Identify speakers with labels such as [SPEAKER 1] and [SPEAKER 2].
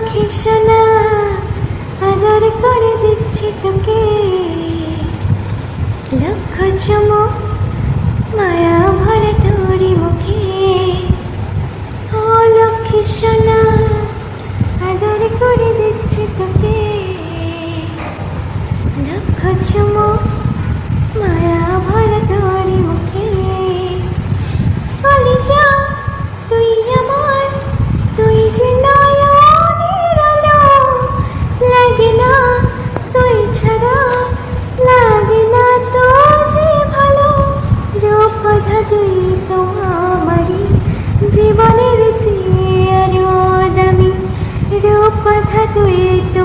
[SPEAKER 1] লক্ষ্মী সোনা আদর করে দিচ্ছি তোকে, লক্ষ চুমুক মায়া ভরে তোরি মুখে। ও লক্ষ্মী সোনা আদর করে দিচ্ছি তোকে, লক্ষ চুমুক মায়া ভরে তোরি মুখে। কলিজা তুই আমার, তুই যে নয়নের আলো, লাগে না তুই ছাড়া, লাগে না তো যে ভালো। রূপকথা তুই তো আমারই জীবনের চেয়ে আরো দামি, রূপকথা তুই তো